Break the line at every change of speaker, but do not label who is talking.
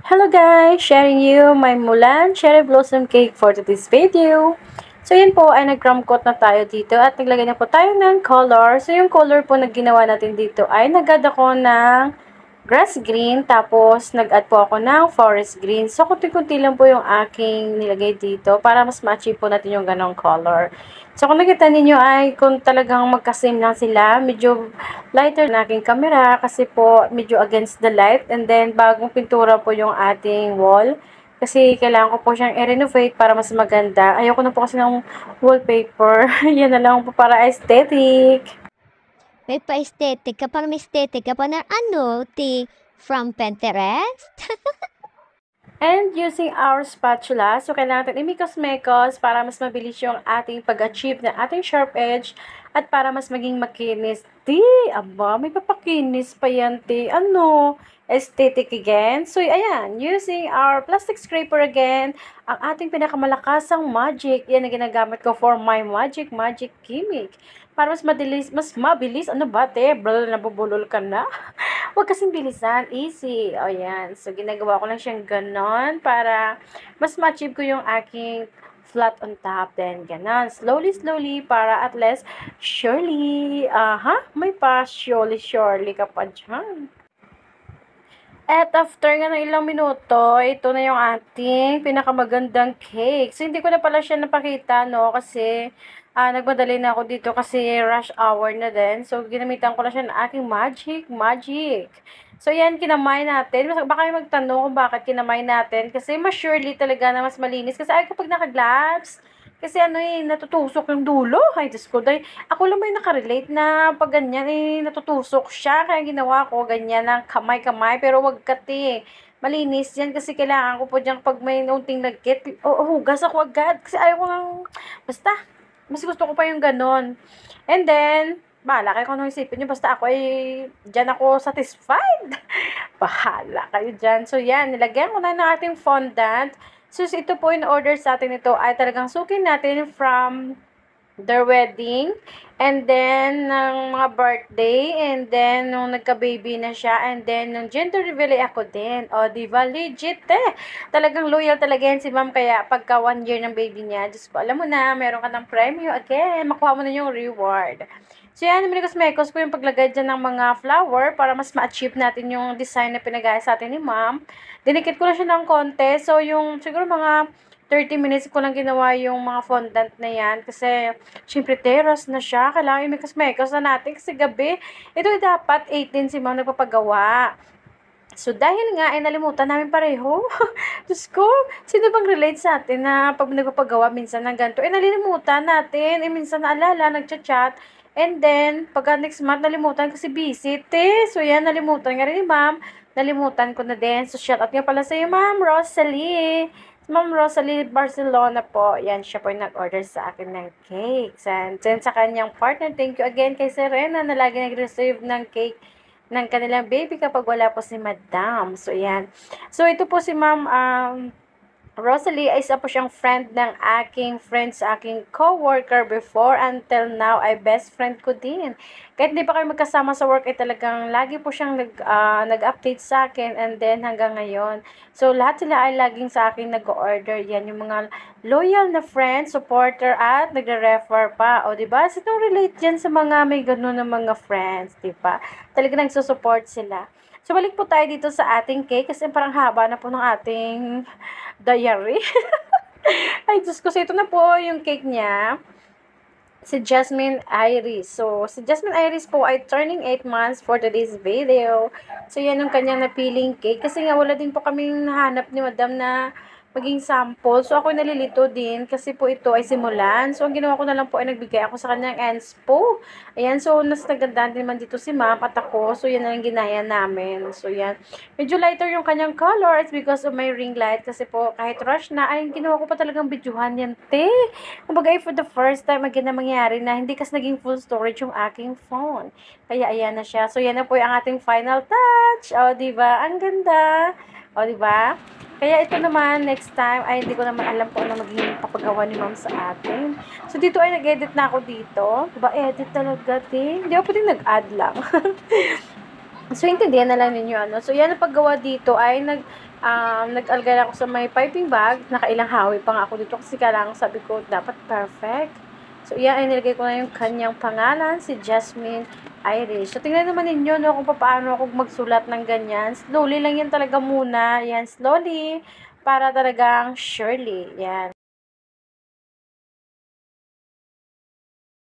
Hello guys! Sharing you my Mulan Cherry Blossom Cake for today's video. So yun po ay nag-crumb coat na tayo dito at naglagay na po tayo ng color. So yung color po na ginawa natin dito ay nag-add ako ng grass green tapos nag-add po ako ng forest green. So kunti-kunti lang po yung aking nilagay dito para mas ma-achieve po natin yung ganong color. So kung nakita ninyo ay kung talagang magka-same lang sila, medyo lighter na aking camera kasi po medyo against the light and then bagong pintura po yung ating wall. Kasi kailangan ko po siyang i-renovate para mas maganda. Ayoko na po kasi ng wallpaper. Yan na lang po para aesthetic.
May pa-aesthetic ka, parang may aesthetic ka pa na from Pinterest?
And using our spatula, so kailangan natin imikos-mekos para mas mabilis yung ating pag-achieve ng ating sharp edge at para mas maging makinis. Aba, may papakinis pa yan, Ano? Aesthetic again. So, ayan, using our plastic scraper again, ang ating pinakamalakasang magic, yan ang ginagamit ko for my magic gimmick. Para mas mabilis, ano ba, nabubulol ka na? Huwag kasing bilisan, easy. O, yan. So, ginagawa ko lang siyang ganon para mas ma-achieve ko yung aking flat on top. Then, ganon. Slowly, para at least, surely, may pa, surely ka pa dyan. At after nga ng ilang minuto, ito na yung ating pinakamagandang cake. So, hindi ko na pala siya napakita, no? Kasi, nagmadali na ako dito kasi rush hour na din. So, ginamitan ko na siya ng aking magic. So, yan, kinamay natin. Baka kayo magtanong kung bakit kinamay natin. Kasi, mas surely talaga na mas malinis. Kasi, ay, kapag naka-gloves, kasi natutusok yung dulo. Ay, Diyos ko. Dahil ako lang may nakarelate na pag ganyan, natutusok siya. Kaya ginawa ko, ganyan ng kamay-kamay. Pero wag kati. Malinis yan kasi kailangan ko po dyan pag may unting nagkit. Hugas ako agad. Kasi ayaw ko ng, basta, mas gusto ko pa yung ganon. And then, bahala kayo kung ano isipin nyo. Basta ako dyan ako satisfied. Bahala kayo dyan. So, yan. Nilagyan ko na ng ating fondant. So, ito po in order sa atin ito ay talagang sukin natin from their wedding and then ng mga birthday and then nung nagka-baby na siya and then nung gender reveal ay ako din. O, diba? Legit Talagang loyal talaga yan si ma'am kaya pagka 1 year ng baby niya, Diyos ko, alam mo na, meron ka ng premyo again. Makuha mo na yung reward. So, yan, mekos ko yung paglagay dyan ng mga flower para mas ma-achieve natin yung design na pinagaya sa atin ni ma'am. Dinikit ko lang siya ng konti. So, yung siguro mga 30 minutes ko lang ginawa yung mga fondant na yan. Kasi, syempre, terrace na siya. Kailangan yung mekos na natin kasi gabi. Ito dapat 18 si ma'am nagpapagawa. So, dahil nga, nalimutan namin pareho. Diyos ko, sino bang relate sa atin na pag nagpapagawa minsan ng ganito? Nalilimutan natin. Minsan naalala, nagchat-chat. And then, pagka next month, nalimutan kasi busy, So, yan, nalimutan nga rin ni ma'am. Nalimutan ko na din. So, shout out nga pala sa iyo, Ma'am Rosalie. Ma'am Rosalie Barcelona po. Yan, siya po yung nag-order sa akin ng cakes. And then, sa kanyang partner, thank you again kay Serena na lagi nag-receive ng cake ng kanilang baby kapag wala po si Madam. So, yan. So, ito po si Ma'am, Rosalie ay isa po siyang friend ng aking friend sa aking co-worker before until now ay best friend ko din. Kahit hindi pa kayo magkasama sa work ay talagang lagi po siyang nag-update sa akin and then hanggang ngayon. So lahat sila ay laging sa akin nag-order. Yan yung mga loyal na friend, supporter at nagre-refer pa. O diba? Sino relate yan sa mga may ganun na mga friends, diba? Talagang nagsusupport sila. So, balik po tayo dito sa ating cake kasi parang haba na po ng ating diary. Ay, Diyos ko. So, ito na po yung cake niya. Si Jasmine Iris. So, si Jasmine Iris po ay turning 8 months for today's video. So, yan yung kanyang napiling cake. Kasi nga, wala din po kaming nahanap ni Madam na maging sample. So, ako nalilito din kasi po ito ay simulan. So, ang ginawa ko na lang po ay nagbigay ako sa kanyang inspo. Ayan, so, nagandaan din naman dito si ma'am at ako. So, yan na lang ginaya namin. So, yan. Medyo lighter yung kanyang color. It's because of my ring light. Kasi po, kahit rush na, ay ginawa ko pa talagang videohan yan, Kumbaga, for the first time, again na mangyari na hindi kasi naging full storage yung aking phone. Kaya, ayan na siya. So, yan na po yung ating final touch. O, diba? Ang ganda. O, diba? Kaya ito naman, next time, ay hindi ko naman alam kung ano magiging papagawa ni ma'am sa atin. So, dito ay nag-edit na ako dito. Diba, edit talaga, Hindi ako pwedeng nag-add lang. So, intindihan na lang ninyo, ano. So, yan ang paggawa dito ay nag-algala ako sa may piping bag. Nakailang hawi pa nga ako dito kasi kailangan sabi ko, dapat perfect. So, yan ay nilagay ko na yung kanyang pangalan, si Jasmine Irish. So, tingnan naman ninyo, no, kung paano ako magsulat ng ganyan. Slowly lang yan talaga muna. Yan, slowly. Para talagang surely. Yan.